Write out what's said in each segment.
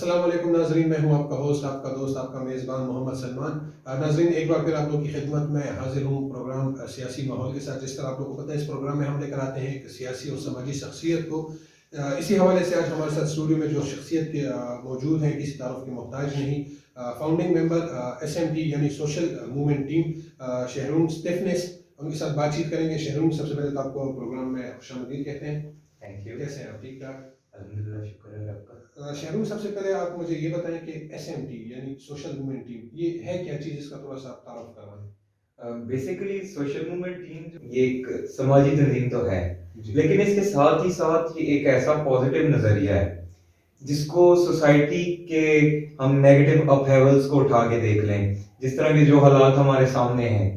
السلام علیکم ناظرین، میں ہوں آپ کا ہوسٹ، آپ کا دوست، آپ کا میزبان محمد سلمان۔ ناظرین، ایک بار پھر آپ لوگ کی خدمت میں حاضر ہوں پروگرام سیاسی ماحول کے ساتھ۔ جس طرح آپ لوگوں کو پتہ ہے، اس پروگرام میں ہم لے کر آتے ہیں ایک سیاسی اور سماجی شخصیت کو۔ اسی حوالے سے آج ہمارے ساتھ اسٹوڈیو میں جو شخصیت کے موجود ہیں، کسی تعارف کے محتاج نہیں، فاؤنڈنگ ممبر SMT یعنی سوشل موومنٹ ٹیم، شہرون اسٹیفنس، ان کے ساتھ بات چیت کریں گے۔ شہرون، سب سے پہلے تو آپ کو پروگرام میں خوش آمدید کہتے ہیں۔ Thank you. کیسے ہیں آپ؟ ٹھیک ٹھاک؟ الحمدللہ، شکر ہے آپ کا۔ شہرون، سب سے پہلے آپ مجھے یہ بتائیں کہ SMT یعنی سوشل موومنٹ ٹیم یہ ہے کیا چیز، اس کا تھوڑا سا تعارف کروائیں۔ بیسیکلی سوشل موومنٹ ٹیم یہ ایک سماجی تنظیم تو ہے، جی۔ لیکن اس کے ساتھ ہی ساتھ یہ ایک ایسا پازیٹیو نظریہ ہے جس کو سوسائٹی کے ہم نیگیٹو اپہیولز کو اٹھا کے دیکھ لیں۔ جس طرح کے جو حالات ہمارے سامنے ہیں،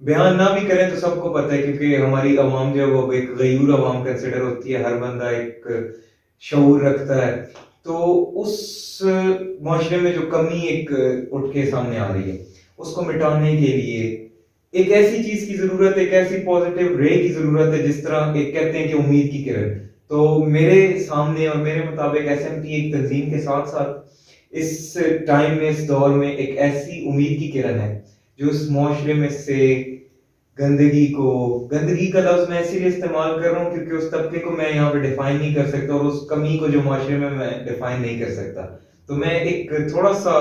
بیان نہ بھی کریں تو سب کو پتہ ہے، کیونکہ ہماری عوام جو ہے وہ ایک غیور عوام کنسیڈر ہوتی ہے۔ ہر بندہ ایک شعور رکھتا ہے، تو اس معاشرے میں جو کمی ایک اٹھ کے سامنے آ رہی ہے، اس کو مٹانے کے لیے ایک ایسی چیز کی ضرورت ہے، ایک ایسی پازیٹیو رے کی ضرورت ہے، جس طرح ایک کہتے ہیں کہ امید کی کرن۔ تو میرے سامنے اور میرے مطابق SMT ایک تنظیم کے ساتھ ساتھ اس ٹائم میں، اس دور میں ایک ایسی امید کی کرن ہے جو اس معاشرے میں سے گندگی کا لفظ میں اسی لیے استعمال کر رہا ہوں کیونکہ اس طبقے کو میں یہاں پہ ڈیفائن نہیں کر سکتا، اور اس کمی کو جو معاشرے میں ڈیفائن نہیں کر سکتا، تو میں ایک تھوڑا سا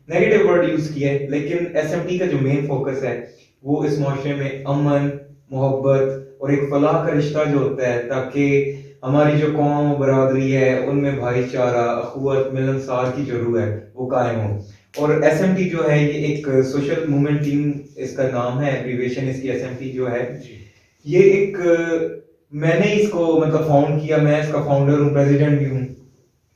نیگیٹو ورڈ یوز کیا ہے۔ لیکن SMT کا جو مین فوکس ہے وہ اس معاشرے میں امن، محبت اور ایک فلاح کا رشتہ جو ہوتا ہے، تاکہ ہماری جو قوم و برادری ہے ان میں بھائی چارہ، اخوت، ملنسار کی جو روح ہے وہ قائم ہو۔ اور SMT جو ہے یہ ایک سوشل موومنٹ ٹیم اس کا نام ہے، ایبریویشن اس کی SMT جو ہے، یہ ایک میں نے اس کو مطلب فاؤنڈ کیا، میں اس کا فاؤنڈر ہوں، پریزیڈنٹ بھی ہوں۔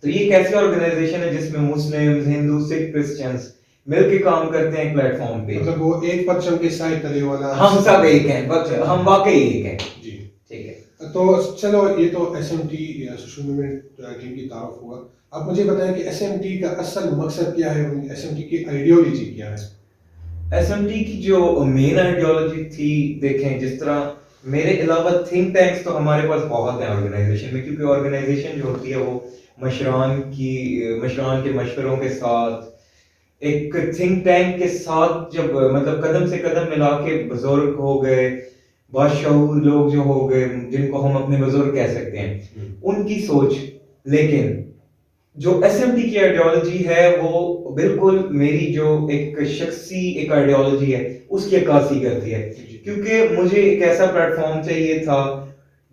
تو یہ ایک ایسی آرگنائزیشن ہے جس میں مسلم، ہندو، سکھ، کرسچنز مل کے کام کرتے ہیں ایک پلیٹ فارم پہ۔ مطلب وہ ایک پرچم کے سائے تلے والا، ہم سب ایک ہیں، ہم واقعی ایک ہیں۔ جی ٹھیک ہے، تو چلو، یہ تو SMT یا سوشل موومنٹ ٹیم کی تعارف ہوا۔ آپ مجھے بتائیں کہ SMT کا اصل مقصد کیا ہے، SMT کی آئیڈیالوجی کیا ہے؟ SMT کی جو مین آئیڈیالوجی تھی، دیکھیں جس طرح میرے علاوہ تھنک ٹینکس تو ہمارے پاس بہت ہیں آرگنائزیشن میں، کیونکہ آرگنائزیشن جو ہوتی ہے وہ مشران کے مشوروں کے ساتھ، ایک تھنک ٹینک کے ساتھ جب مطلب قدم سے قدم ملا کے بزرگ ہو گئے، باشعور لوگ جو ہو گئے، جن کو ہم اپنے بزرگ کہہ سکتے ہیں، ان کی سوچ۔ لیکن جو SMT کی آئیڈیالوجی ہے وہ بالکل میری جو ایک شخصی ایک آئیڈیالوجی ہے اس کی عکاسی کرتی ہے، کیونکہ مجھے ایک ایسا پلیٹ فارم چاہیے تھا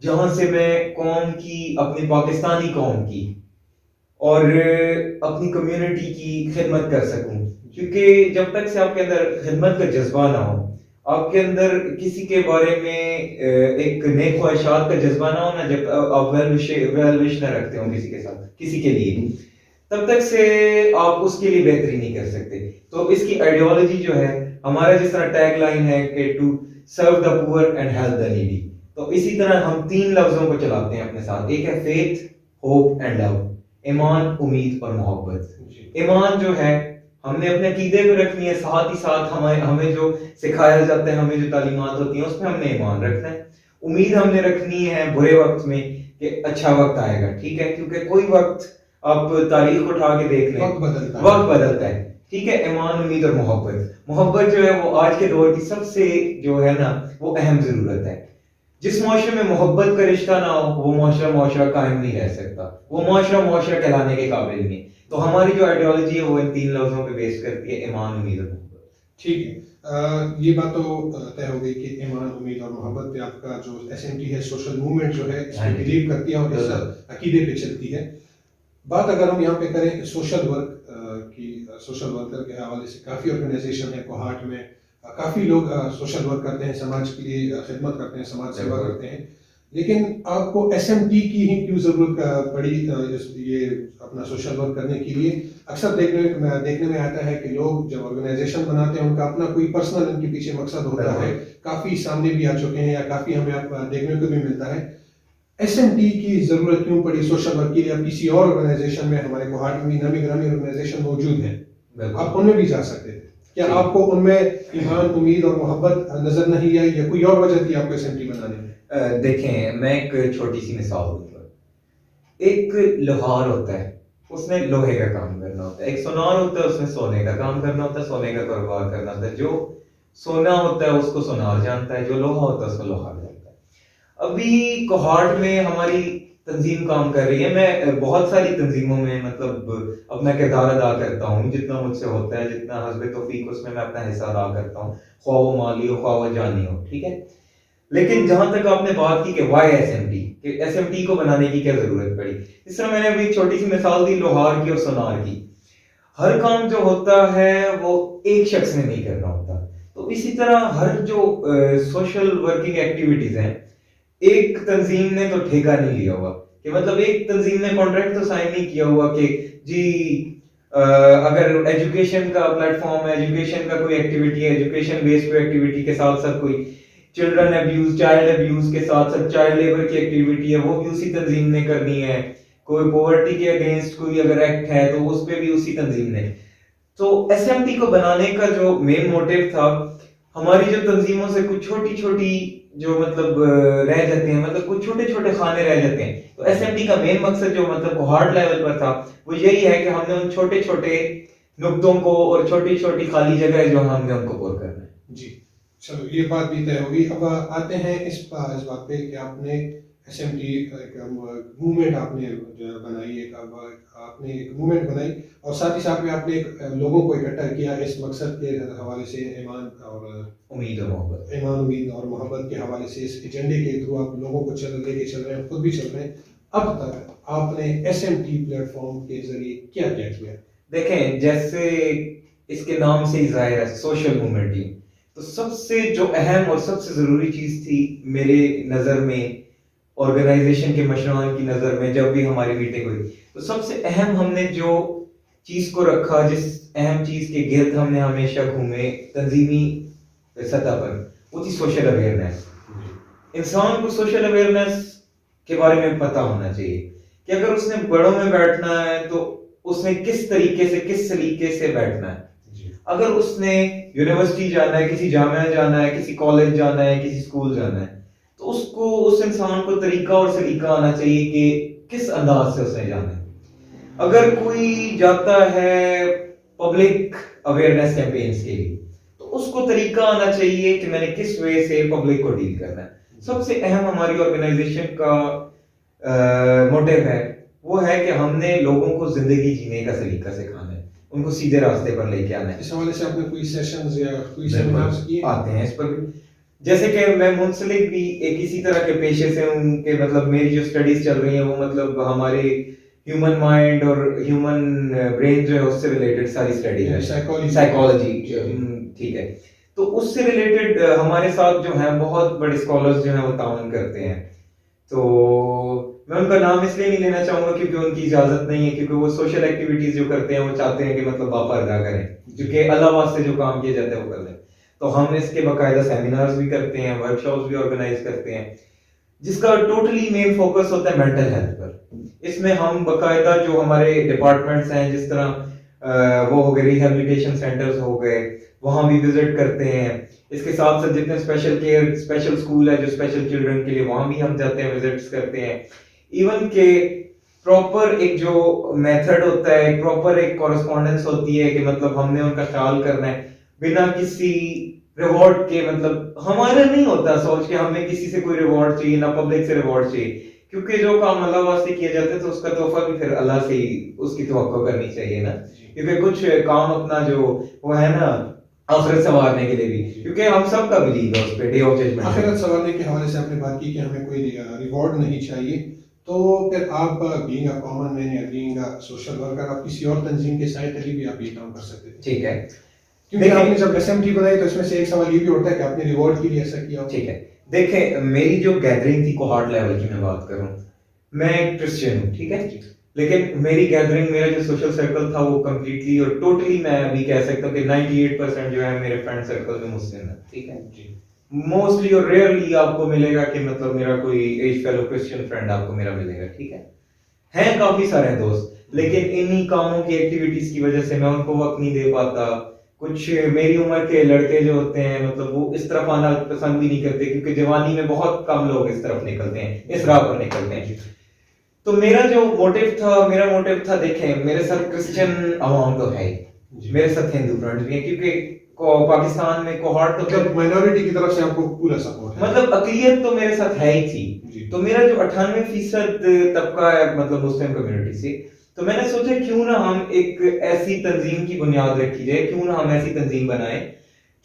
جہاں سے میں قوم کی، اپنی پاکستانی قوم کی اور اپنی کمیونٹی کی خدمت کر سکوں۔ کیونکہ جب تک سے آپ کے اندر خدمت کا جذبہ نہ ہو، آپ کے اندر کسی کے بارے میں ایک نیک خواہشات کا جذبہ نہ ہو نا، جب آپ ویل وش نہ رکھتے ہو کسی کے ساتھ، کسی کے لیے، تب تک سے آپ اس کے لیے بہتری نہیں کر سکتے۔ تو اس کی آئیڈیالوجی جو ہے، ہمارا جس طرح ٹیگ لائن ہے کہ to serve the poor and help the needy, تو اسی طرح ہم تین لفظوں کو چلاتے ہیں اپنے ساتھ۔ ایک ہے فیتھ، ہوپ اینڈ لو، ایمان، امید اور محبت۔ ایمان جو ہے ہم نے اپنے عقیدے پہ رکھنی ہے، ساتھ ہی ساتھ ہمیں جو سکھایا جاتا ہے، ہمیں جو تعلیمات ہوتی ہیں اس پہ ہم نے ایمان رکھنا ہے۔ امید ہم نے رکھنی ہے برے وقت میں کہ اچھا وقت آئے گا، ٹھیک ہے، کیونکہ کوئی وقت آپ تاریخ اٹھا کے دیکھ لیں، وقت بدلتا ہے، ٹھیک ہے۔ ایمان، امید اور محبت جو ہے وہ آج کے دور کی سب سے جو ہے نا وہ اہم ضرورت ہے۔ جس معاشرے میں محبت کا رشتہ نہ ہو، وہ معاشرہ قائم نہیں رہ سکتا، وہ معاشرہ کہلانے کے قابل نہیں۔ تو ہماری جو آئیڈیالوجی ہے وہ ان تین لفظوں پہ بیس کرتی ہے، ایمان، امید اور محبت۔ ٹھیک ہے، یہ بات تو طے ہو گئی کہ ایمان، امید اور محبت پہ آپ کا جو SMT ہے، سوشل موومنٹ جو ہے، اس پہ بلیو کرتی ہے اور اس عقیدے پہ چلتی ہے۔ بات اگر ہم یہاں پہ کریں سوشل ورک کی، سوشل ورکر کے حوالے سے کافی آرگنائزیشن ہے کوہاٹ میں، کافی لوگ سوشل ورک کرتے ہیں، سماج کے لیے خدمت کرتے ہیں، سماج سیوا کرتے ہیں، لیکن آپ کو SMT کی ہی کیوں ضرورت پڑی یہ اپنا سوشل ورک کرنے کے لیے؟ اکثر دیکھنے میں آتا ہے کہ لوگ جب آرگنائزیشن بناتے ہیں ان کا اپنا کوئی پرسنل ان کے پیچھے مقصد ہوتا ہے، کافی سامنے بھی آ چکے ہیں یا کافی ہمیں دیکھنے کو بھی ملتا ہے۔ SMT کی ضرورت کیوں پڑی سوشل ورک کے لیے؟ اب کسی اور آرگنائزیشن میں، ہمارے کوہاٹ میں بھی نامی گرامی آرگنائزیشن موجود ہیں، آپ ان میں بھی جا سکتے تھے، کیا آپ کو ان میں ایمان، امید اور محبت نظر نہیں آئی یا کوئی اور وجہ تھی آپ کو SMT بنانے میں؟ دیکھیں، میں ایک چھوٹی سی مثال دوں گا۔ ایک لوہار ہوتا ہے، اس نے لوہے کا کام کرنا ہوتا ہے. ایک سونار ہوتا ہے, اس نے سونے کا کام کرنا ہوتا ہے, سونے کا کاروبار کرنا ہوتا ہے. جو سونا ہوتا ہے اس کو سونار جانتا ہے, جو لوہا ہوتا ہے اس کو لوہا جانتا ہے. ابھی کوہارٹ میں ہماری تنظیم کام کر رہی ہے. میں بہت ساری تنظیموں میں مطلب اپنا کردار ادا کرتا ہوں, جتنا مجھ سے ہوتا ہے, جتنا حسب توفیق اس میں اپنا حصہ ادا کرتا ہوں, خواہ وہ مالی ہو خواہ وہ جانی ہو, ٹھیک ہے. لیکن جہاں تک آپ نے بات کی کہ وائی ایس ایم ٹی, کہ ایس ایم ٹی کو بنانے کی کیا ضرورت پڑی, اس طرح میں نے ابھی ایک چھوٹی سی مثال دی لوہار کی اور سونار کی. ہر کام جو ہوتا ہے وہ ایک شخص نے نہیں کرنا ہوتا. تو اسی طرح ہر جو سوشل ورکنگ ایکٹیویٹیز ہیں, ایک تنظیم نے تو ٹھیکہ نہیں لیا ہوا, کہ مطلب ایک تنظیم نے کانٹریکٹ تو سائن نہیں کیا ہوا کہ جی اگر ایجوکیشن کا پلیٹ فارم ہے, ایجوکیشن کا کوئی ایکٹیویٹی ہے, ایجوکیشن بیس کوئی ایکٹیویٹی کے ساتھ ساتھ کوئی چلڈرن ابیوز, چائلڈ ابیوز کے ساتھ ساتھ چائلڈ لیبر کی ایکٹیویٹی ہے, وہ بھی اسی تنظیم نے کرنی ہے. کوئی پاورٹی کے اگینسٹ کوئی اگر ایکٹ ہے تو اس پہ بھی اسی تنظیم نے. تو ایس ایم ٹی کو بنانے کا جو مین موٹیو تھا, ہماری جو تنظیموں سے کچھ چھوٹی چھوٹی جو مطلب رہ جاتے ہیں, مطلب کچھ چھوٹے چھوٹے خانے رہ جاتے ہیں, تو ایس ایم ٹی کا مین مقصد جو مطلب ہارڈ لیول پر تھا وہ یہی ہے کہ ہم نے ان چھوٹے چھوٹے نقطوں کو اور چھوٹی چھوٹی خالی جگہ جو ہم نے ان کو پور کرنا ہے. جی چلو یہ بات بھی طے ہوگی. اب آتے ہیں اس بات پہ کہ آپ نے ایس ایم ٹی موومنٹ آپ نے بنائی, ایک آپ نے ایک موومنٹ بنائی اور ساتھ ہی ساتھ میں آپ نے لوگوں کو اکٹھا کیا اس مقصد کے حوالے سے, ایمان امید اور محبت, ایمان امید اور محبت کے حوالے سے, اس ایجنڈے کے تھرو آپ لوگوں کو لے کے چل رہے ہیں, خود بھی چل رہے ہیں. اب تک آپ نے S M T platform کے ذریعے کیا کیا کیا؟ دیکھیں جیسے اس کے نام سے ہی ظاہر ہے سوشل موومنٹ ہی, تو سب سے جو اہم اور سب سے ضروری چیز تھی میرے نظر میں, آرگنائزیشن کے مشران کی نظر میں, جب بھی ہماری میٹنگ ہوئی تو سب سے اہم ہم نے جو چیز کو رکھا, جس اہم چیز کے گرد ہم نے ہمیشہ گھومے تنظیمی سطح پر, وہ تھی سوشل اویئرنیس. انسان کو سوشل اویئرنیس کے بارے میں پتہ ہونا چاہیے کہ اگر اس نے بڑوں میں بیٹھنا ہے تو اس نے کس طریقے سے کس سلیقے سے بیٹھنا ہے. اگر اس نے یونیورسٹی جانا ہے, کسی جامعہ جانا ہے, کسی کالج جانا ہے, کسی اسکول جانا ہے, تو اس کو اس انسان کو طریقہ اور سلیقہ آنا چاہیے کہ کس انداز سے اس نے جانا ہے. اگر کوئی جاتا ہے پبلک اویئرنیس کیمپینز کے لیے تو اس کو طریقہ آنا چاہیے کہ میں نے کس وے سے پبلک کو ڈیل کرنا ہے. سب سے اہم ہماری آرگنائزیشن کا موٹیو ہے وہ ہے کہ ہم نے لوگوں کو زندگی جینے کا سلیقہ سکھانا ہے, ان کو سیدھے راستے پر لے کے آنا ہے. اس حوالے سے آپ نے کوئی سیشنز یا کوئی سیمینارز کیے؟ آتے ہیں اس پر بھی, جیسے کہ میں منسلک بھی ایک اسی طرح کے پیشے سے ہوں کہ مطلب میری جو اسٹڈیز چل رہی ہیں وہ مطلب ہمارے ہیومن مائنڈ اور ہیومن برین جو ہے اس سے ریلیٹڈ ساری اسٹڈیز ہیں, سائیکالوجی, ٹھیک ہے. تو اس سے ریلیٹڈ ہمارے ساتھ جو ہیں بہت بڑے اسکالرز جو ہیں وہ تعاون کرتے ہیں. تو میں ان کا نام اس لیے نہیں لینا چاہوں گا کیونکہ ان کی اجازت نہیں ہے, کیونکہ وہ سوشل ایکٹیویٹیز جو کرتے ہیں وہ چاہتے ہیں کہ مطلب باپا رضا کریں, کیونکہ اللہ واسطے جو کام کیا جاتا ہے وہ کر لیں. تو ہم اس کے باقاعدہ سیمینارز بھی کرتے ہیں, ورک شاپس بھی آرگنائز کرتے ہیں, جس کا ٹوٹلی مین فوکس ہوتا ہے مینٹل ہیلتھ پر. اس میں ہم باقاعدہ جو ہمارے ڈپارٹمنٹس ہیں, جس طرح وہ ہو گئے ریہیبلیٹیشن سینٹرز ہو گئے, وہاں بھی وزٹ کرتے ہیں. اس کے ساتھ ساتھ جتنے اسپیشل کیئر اسپیشل اسکول ہے جو اسپیشل چلڈرن کے لیے, وہاں بھی ہم جاتے ہیں, وزٹس کرتے ہیں. ایون کہ پراپر ایک جو میتھڈ ہوتا ہے, ایک پراپر ایک کورسپونڈنس ہوتی ہے کہ مطلب ہم نے ان کا خیال کرنا ہے بنا کسی ریوارڈ کے. مطلب ہمارا نہیں ہوتا سوچ کہ ہمیں کسی سے کوئی ریوارڈ چاہیے, نہ پبلک سے ریوارڈ چاہیے, کیونکہ جو کام اللہ واسطے کیا جاتا ہے تو اس کا تحفہ بھی پھر اللہ سے ہی اس کی توقع کرنی چاہیے نا. کیونکہ کچھ کام اپنا جو وہ ہے نا آخرت سنوارنے کے لیے بھی, کیونکہ ہم سب کا بلیو ہے اس پہ ڈے آف ججمنٹ. آخرت سنوارنے کے حوالے سے آپ نے بات کی کہ ہمیں کوئی ریوارڈ نہیں چاہیے, تو پھر آپ بینگ اے کامن مین یا بینگ اے سوشل ورکر آپ کسی اور تنظیم کے سائے تلی بھی آپ یہ کام کر سکتے تھے. ٹھیک ہے, کیونکہ آپ نے جب ایس ایم ٹی بنائی تو اس میں سے ایک سوال یہ بھی اٹھتا ہے کہ آپ نے ریوارڈ کے لیے ایسا کیا. ٹھیک ہے, دیکھیں میری جو گیدرنگ تھی کوہارٹ لیول کی میں بات کروں, میں ایک کرسچن ہوں, ٹھیک ہے, لیکن میری گیدرنگ, میرا جو سوشل سرکل تھا وہ کمپلیٹلی اور ٹوٹلی میں ابھی کہہ سکتا ہوں کہ 98% جو ہے میرے فرینڈ سرکل میں مسلم ہے. ٹھیک ہے, موسٹلی اور ریئرلی آپ کو ملے گا کہ مطلب میرا کوئی ایج فیلو کرسچن فرینڈ آپ کو میرا ملے گا. ٹھیک ہے, ہیں کافی سارے دوست, لیکن انہی کاموں کی ایکٹیویٹیز کی وجہ سے میں ان کو وقت نہیں دے پاتا. کچھ میری عمر کے لڑکے جو ہوتے ہیں مطلب وہ اس طرف آنا پسند بھی نہیں کرتے, کیونکہ جوانی میں بہت کم لوگ اس طرف نکلتے ہیں, اس راہ پر نکلتے ہیں. تو میرا موٹیو تھا دیکھیں میرے ساتھ کرسچن عوام تو ہے ہی، میرے ساتھ ہندو فرینڈز بھی ہیں، کیونکہ پاکستان میں کوہارٹ تو مائنورٹی کی طرف سے آپ کو پورا سپورٹ ہے، مطلب اقلیت تو میرے ساتھ ہے ہی تھی، تو میرا جو 98% طبقہ ہے مطلب مسلم کمیونٹی سے، تو میں نے سوچا کیوں نہ ہم ایک ایسی تنظیم کی بنیاد رکھی جائے، کیوں نہ ہم ایسی تنظیم بنائیں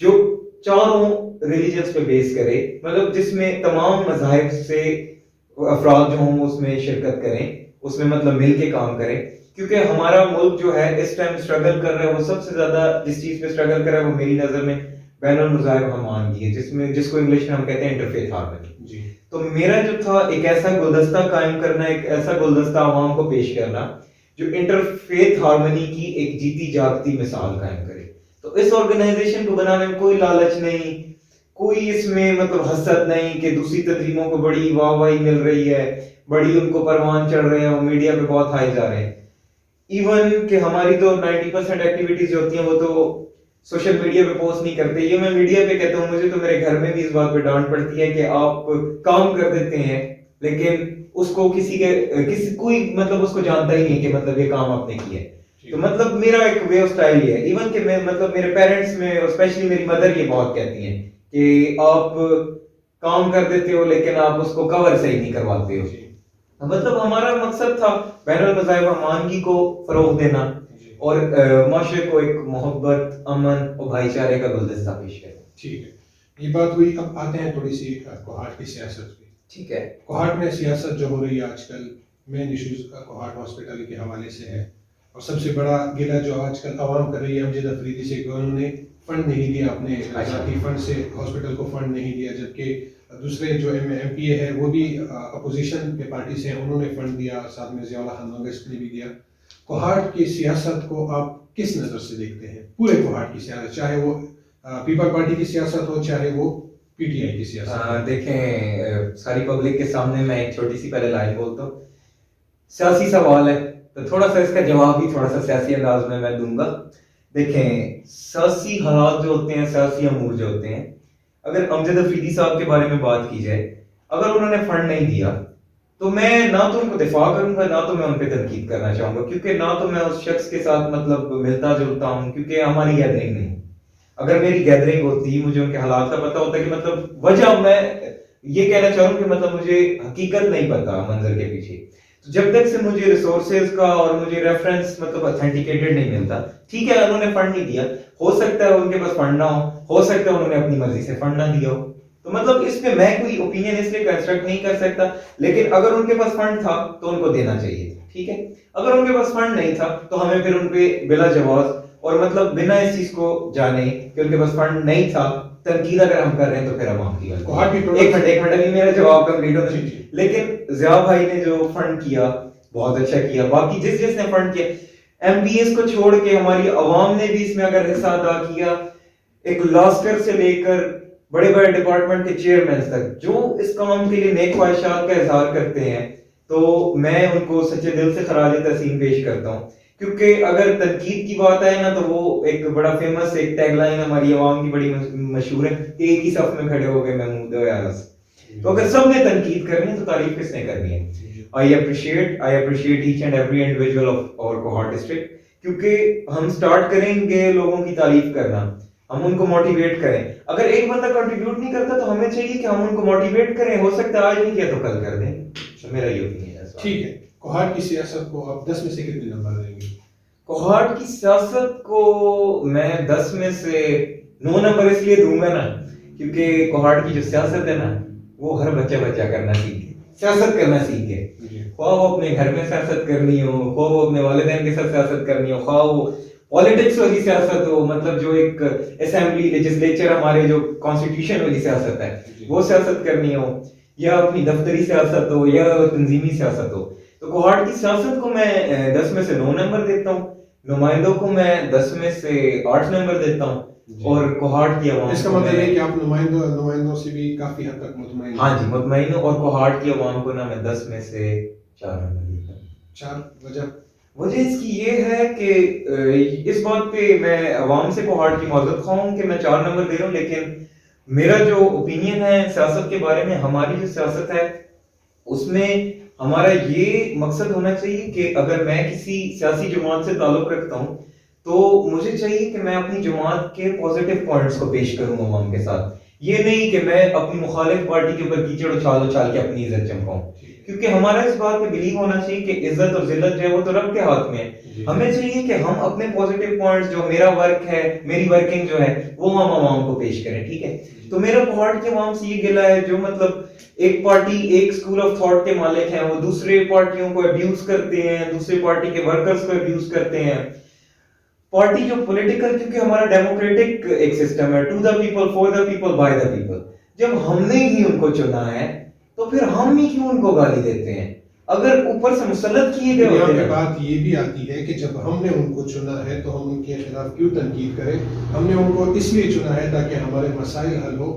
جو چاروں ریلیجنز پہ بیس کرے، مطلب جس میں تمام مذاہب سے افراد جو ہوں اس میں شرکت کریں، اس میں مطلب مل کے کام کریں، کیونکہ ہمارا ملک جو ہے اس ٹائم اسٹرگل کر رہا ہے، وہ سب سے زیادہ جس چیز پہ اسٹرگل کر رہا ہے وہ میری نظر میں بین المذاہب ہمانگی ہے، جس کو انگلش میں ہم کہتے ہیں انٹرفیتھ ہارمنی۔ تو میرا جو تھا ایک ایسا گلدستہ قائم کرنا، ایک ایسا گلدستہ عوام کو پیش کرنا جو انٹرفیتھ ہارمنی کی ایک جیتی جاگتی مثال قائم کرے۔ تو اس آرگنائزیشن کو بنانے میں کوئی لالچ نہیں، کوئی اس میں مطلب حسد نہیں کہ دوسری تنظیموں کو بڑی واہ واہی مل رہی ہے، بڑی ان کو پروان چڑھ رہے ہیں، وہ میڈیا پہ بہت ہائی جا رہے ہیں، ایون کہ ہماری تو 90% ایکٹیویٹیز جو ہوتی ہیں وہ تو سوشل میڈیا پہ پوسٹ نہیں کرتے، یہ میں میڈیا پہ کہتا ہوں، مجھے تو میرے گھر میں بھی اس بات پہ ڈانٹ پڑتی ہے کہ آپ کام کر دیتے ہیں لیکن اس کو کوئی مطلب اس کو جانتا ہی نہیں کہ مطلب یہ کام آپ نے کیا ہے۔ تو مطلب میرا ایک وے آف اسٹائل یہ ہے، ایون کہ میں مطلب میرے پیرنٹس میں اسپیشلی میری مدر یہ بہت کہتی ہیں کہ آپ کام کر دیتے ہو لیکن آپ اس کو کور صحیح نہیں کرواتے ہو۔ مطلب ہمارا مقصد تھا بین المذاہب ہمانگی کو فروغ دینا اور معاشرے کو ایک محبت، امن اور بھائی چارے کا گلدستہ پیش کرنا۔ ٹھیک ہے، یہ بات ہوئی، اب آتے ہیں تھوڑی سی کوہارٹ کی سیاست پہ۔ ٹھیک ہے، کوہارٹ میں سیاست جو ہو رہی ہے آج کل، مین ایشوز کوہارٹ ہاسپٹل کے حوالے سے ہے، اور سب سے بڑا گلہ جو آج کل عوام کر رہی ہے امجد افریدی سے کہ انہوں نے فنڈ نہیں دیا، اپنے ذاتی فنڈ سے ہاسپٹل کو فنڈ نہیں دیا، جبکہ دوسرے جو ایم پی اے ہے وہ بھی اپوزیشن کے پارٹی سے ہیں، انہوں نے فنڈ دیا، ساتھ میں ضیاء اللہ خان منگس نے بھی دیا۔ کوہارٹ کی سیاست کو آپ کس نظر سے دیکھتے ہیں؟ پورے کوہارٹ کی سیاست، چاہے وہ پیپل پارٹی کی سیاست ہو چاہے وہ پی ٹی آئی کی سیاست؟ دیکھیں ساری پبلک کے سامنے میں ایک چھوٹی سی پہلے لائن بولتا ہوں، سیاسی سوال ہے تو تھوڑا سا اس کا جواب بھی تھوڑا سا سیاسی انداز میں دوں گا۔ دیکھیں سیاسی حالات جو ہوتے ہیں، سیاسی امور جو ہوتے ہیں، اگر امجد افریدی صاحب کے بارے میں بات کی جائے، اگر انہوں نے فنڈ نہیں دیا تو میں نہ تو ان کو دفاع کروں گا، نہ تو میں ان پہ تنقید کرنا چاہوں گا، کیونکہ نہ تو میں اس شخص کے ساتھ مطلب ملتا جلتا ہوں، کیونکہ ہماری گیدرنگ نہیں۔ اگر میری گیدرنگ ہوتی، مجھے ان کے حالات کا پتہ ہوتا کہ مطلب وجہ، میں یہ کہنا چاہوں کہ مطلب مجھے حقیقت نہیں پتا منظر کے پیچھے، جب تک سے مجھے ریسورسز کا اور مجھے ریفرنس مطلب اتھینٹیکیٹڈ نہیں ملتا، ٹھیک ہے انہوں نے فنڈ نہیں دیا، ہو سکتا ہے ان کے پاس فنڈ نہ ہو سکتا ہے انہوں نے اپنی مرضی سے فنڈ نہ دیا ہو، تو مطلب اس پہ میں کوئی اوپینین اس لیے کنسٹرکٹ نہیں کر سکتا، لیکن اگر ان کے پاس فنڈ تھا تو ان کو دینا چاہیے تھا، ٹھیک ہے۔ اگر ان کے پاس فنڈ نہیں تھا تو ہمیں پھر ان پہ بلا جواز اور مطلب بنا اس چیز کو جانے کہ ان کے پاس فنڈ نہیں تھا تنقید اگر ہم کر رہے ہیں تو پھر ہم کی ایک منٹ ابھی میرا جواب کمپلیٹ ہوتا ہے۔ لیکن ضیاء بھائی نے جو فنڈ کیا بہت اچھا کیا، باقی جس نے فنڈ کیا، ایم پی ایس کو چھوڑ کے ہماری عوام نے بھی اس میں اگر حصہ ادا کیا، ایک لاسکر سے لے کر بڑے بڑے ڈپارٹمنٹ کے چیئرمین تک جو اس کام کے لیے نیک خواہشات کا اظہار کرتے ہیں، تو میں ان کو سچے دل سے خراج تحسین پیش کرتا ہوں، کیونکہ اگر تنقید کی بات آئے نا تو وہ ایک بڑا فیمس ایک ٹیگ لائن ہماری عوام کی بڑی مشہور ہے کہ ایک ہی صف میں کھڑے ہو گئے محمود یارس، تو اگر سب نے تنقید کرنی ہے تو تعریف کس نے کرنی ہے؟ I appreciate each and every individual of our cohort district, کیونکہ ہم سٹارٹ کریں گے لوگوں کی تعریف کرنا، ہم ان کو موٹیویٹ کریں، اگر ایک بندہ کنٹریبیوٹ نہیں کرتا تو ہمیں چاہیے کہ ہم ان کو موٹیویٹ کریں، ہو سکتا ہے آج نہیں کیا تو کل کر دیں، میرا یہ اوپینین ہے۔ ٹھیک ہے، کوہارٹ کی سیاست کو آپ 10 میں سے کتنے نمبر دیں گے؟ کوہارٹ کی سیاست کو میں 10 میں سے 9 نمبر اس لیے دوں گا نا کیونکہ کوہارٹ کی جو سیاست ہے نا وہ ہر بچہ کرنا سیکھے، سیاست کرنا سیکھے، خواہ وہ اپنے گھر میں سیاست کرنی ہو، خواہ وہ اپنے والدین کے ساتھ سیاست کرنی ہو، خواہ وہ پالیٹکس والی سیاست ہو، مطلب جو ایک اسمبلی لیجسلیچر ہمارے جو کانسٹیٹیوشن والی سیاست ہے وہ سیاست کرنی ہو، یا اپنی دفتری سیاست ہو یا تنظیمی سیاست ہو، تو کوہارٹ کی سیاست کو میں 10 میں سے 9 نمبر دیتا ہوں، نمائندوں کو میں 10 میں سے 8 نمبر دیتا ہوں، اور کوہارٹ کی عوام، اس کا مطلب ہے کہ آپ نمائندوں سے بھی کافی حد تک مطمئن ہیں؟ ہاں جی مطمئن ہوں، اور کوہارٹ کی عوام کو نا میں 10 میں سے 4 نمبر دیتا ہوں۔ 4 وجہ اس کی یہ ہے کہ اس بات پہ میں عوام سے کوہارٹ کی معذرت خواہ ہوں کہ میں 4 نمبر دے رہا ہوں، لیکن میرا جو اوپینین ہے سیاست کے بارے میں، ہماری جو سیاست ہے اس میں ہمارا یہ مقصد ہونا چاہیے کہ اگر میں کسی سیاسی جماعت سے تعلق رکھتا ہوں تو مجھے چاہیے کہ میں اپنی جماعت کے پازیٹیو پوائنٹس کو پیش کروں عوام کے ساتھ، یہ نہیں کہ میں اپنی مخالف پارٹی کے اوپر کیچڑ اچھال کے اپنی عزت چمکاؤں، کیونکہ ہمارا اس بات پہ بلیو ہونا چاہیے کہ عزت اور ذلت جو ہے وہ تو رب کے ہاتھ میں ہے. ہمیں چاہیے کہ ہم اپنے پازیٹیو پوائنٹس جو میرا ورک ہے، میری ورکنگ جو ہے وہ ہم عوام کو پیش کریں. ٹھیک ہے، تو میرا پہاڑ کے عوام سے یہ گلہ ہے جو مطلب ایک پارٹی ایک اسکول آف تھاٹ کے مالک ہیں، وہ دوسرے پارٹیوں کو ابیوز کرتے ہیں، دوسرے پارٹی کے ورکرز کو ابیوز کرتے ہیں. پارٹی جو پولیٹیکل، کیونکہ ہمارا ڈیموکریٹک ایک سسٹم ہے، to the people for the people by the people, جب ہم نے ہی ان کو چنا ہے تو پھر ہم ہی کیوں ان کو گالی دیتے ہیں؟ اگر اوپر سے مسلط کیے گئے ہوتے ہیں. بات یہ بھی آتی ہے کہ جب ہم نے ان کو چنا ہے تو ہم ان کے خلاف کیوں تنقید کریں؟ ہم نے ان کو اس لیے چنا ہے تاکہ ہمارے مسائل حل ہو،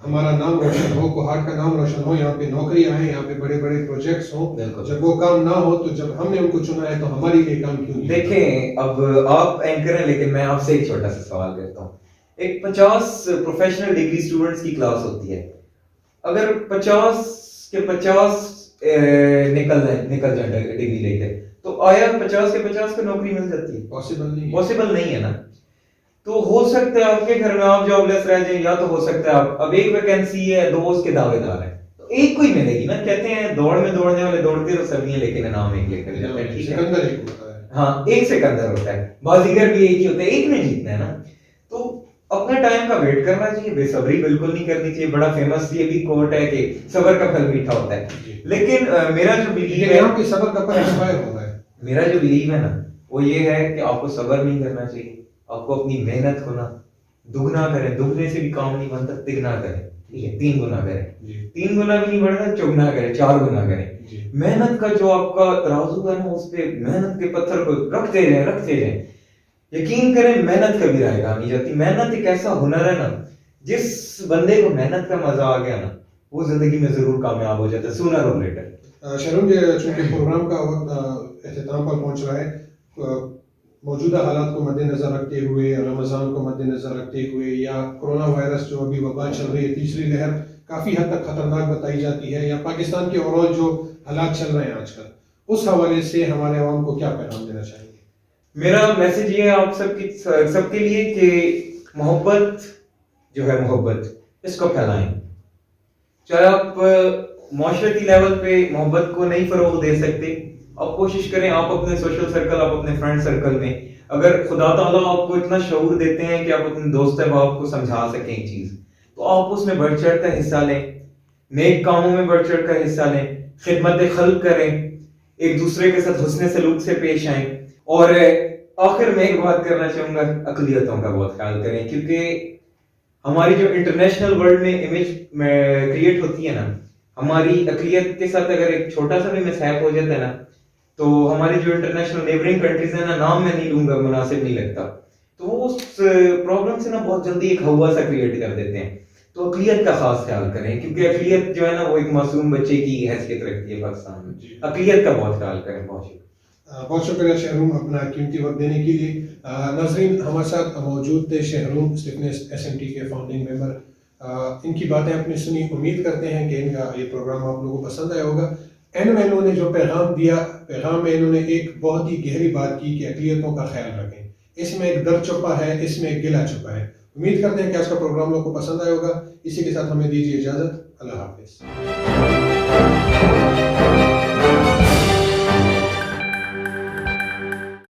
ہمارا نام روشن ہو، کوہاٹ کا نام روشن ہو، یہاں پہ نوکری آئیں، یہاں پہ بڑے بڑے پروجیکٹس ہوں. جب وہ کام نہ ہو تو جب ہم نے ان کو چنا ہے تو ہماری لیے کام کیوں نہیں؟ دیکھیں اب آپ اینکر ہیں، لیکن میں آپ سے ایک چھوٹا سا سوال کرتا ہوں. ایک 50 پروفیشنل ڈگری اسٹوڈنٹس کی کلاس ہوتی ہے، اگر 50 کے 50 نکل جائیں ڈگری لے کے، تو آیا 50 کے 50 کو نوکری مل جاتی ہے؟ پاسبل نہیں ہے نا. تو ہو سکتا ہے آپ کے گھر میں آپ جاب لیس رہ جائیں، یا تو ہو سکتا ہے آپ اب ایک ویکینسی ہے، دو اس کے دعوے دار ہیں، تو ایک کو ہی ملے گی نا. کہتے ہیں دوڑ میں دوڑنے والے دوڑتے تو سبھی ہیں لیکن انعام ایک لے کر جاتے ہیں. ٹھیک ہے، ہاں ایک سکندر ہوتا ہے، بازیگر بھی ایک ہی ہوتا ہے، ایک نے جیتنا ہے نا. تو اپنے ٹائم کا ویٹ کرنا چاہیے، بے صبری بالکل نہیں کرنی چاہیے. بڑا فیمس یہ بھی کوٹ ہے کہ صبر کا پھل میٹھا ہوتا ہے. لیکن میرا جو بلیو ہے، یہاں پہ صبر کا پھل ایکسپائر ہوتا ہے. میرا جو بلیو ہے نا وہ یہ ہے کہ آپ کو صبر نہیں کرنا چاہیے، آپ کو اپنی محنت کو نا دگنا کریں. دگنے سے بھی کام نہیں بنتا، تگنا کریں. ٹھیک ہے، 3 گنا کریں. 3 گنا بھی نہیں بڑھنا، چگنا کریں، 4 گنا کریں. محنت کا جو آپ کا ترازو ہے نا، اس پہ محنت کے پتھر کو رکھتے رہیں. یقین کریں محنت کبھی رائے گا نہیں جاتی. محنت ایک ایسا ہنر ہے نا، جس بندے کو محنت کا مزہ آ گیا نا وہ زندگی میں ضرور کامیاب ہو جاتا ہے، سونر اور لیٹر. شرم جی، چونکہ پروگرام کا وقت اختتام پر پہنچ رہا ہے، موجودہ حالات کو مد نظر رکھتے ہوئے، رمضان کو مد نظر رکھتے ہوئے، یا کورونا وائرس جو ابھی وبا چل رہی ہے، تیسری لہر کافی حد تک خطرناک بتائی جاتی ہے، یا پاکستان کے اوور آل جو حالات چل رہے ہیں آج کل، اس حوالے سے ہمارے عوام کو کیا پیغام دینا چاہیے؟ میرا میسج یہ ہے آپ سب کے لیے کہ محبت جو ہے، محبت اس کو پھیلائیں. چاہے آپ معاشرتی لیول پہ محبت کو نہیں فروغ دے سکتے، آپ کوشش کریں آپ اپنے سوشل سرکل، آپ اپنے فرینڈ سرکل میں، اگر خدا تعالیٰ آپ کو اتنا شعور دیتے ہیں کہ آپ اپنے دوست احباب کو سمجھا سکیں ایک چیز، تو آپ اس میں بڑھ چڑھ کر حصہ لیں. نیک کاموں میں بڑھ چڑھ کر حصہ لیں، خدمت خلق کریں، ایک دوسرے کے ساتھ حسن سلوک سے پیش آئیں. اور آخر میں ایک بات کرنا چاہوں گا، اقلیتوں کا بہت خیال کریں، کیونکہ ہماری جو انٹرنیشنل ورلڈ میں امیج کریٹ ہوتی ہے نا، ہماری اقلیت کے ساتھ اگر ایک چھوٹا سا بھی مسہیپ ہو جاتا ہے نا، تو ہماری جو انٹرنیشنل نیبرنگ کنٹریز ہیں نا، نام میں نہیں لوں گا، مناسب نہیں لگتا، تو وہ اس پرابلم سے نا بہت جلدی ایک ہوا سا کریٹ کر دیتے ہیں. تو اقلیت کا خاص خیال کریں، کیونکہ اقلیت جو ہے نا وہ ایک معصوم بچے کی حیثیت رکھتی ہے پاکستان میں. اقلیت کا بہت خیال کریں. بہت شکریہ شہروم اپنا قیمتی وقت دینے کے لیے. ناظرین، ہمارے ساتھ موجود تھے شہروم اسٹفنس SMT کے فاؤنڈنگ ممبر. ان کی باتیں اپنی سنی، امید کرتے ہیں کہ ان کا یہ پروگرام آپ لوگوں کو پسند آیا ہوگا. اینڈ میں انہوں نے جو پیغام دیا، پیغام میں انہوں نے ایک بہت ہی گہری بات کی کہ اقلیتوں کا خیال رکھیں. اس میں ایک درد چھپا ہے، اس میں ایک گلہ چھپا ہے. امید کرتے ہیں کہ آج کا پروگرام لوگوں کو پسند آیا ہوگا. اسی کے ساتھ ہمیں دیجیے اجازت. اللہ حافظ.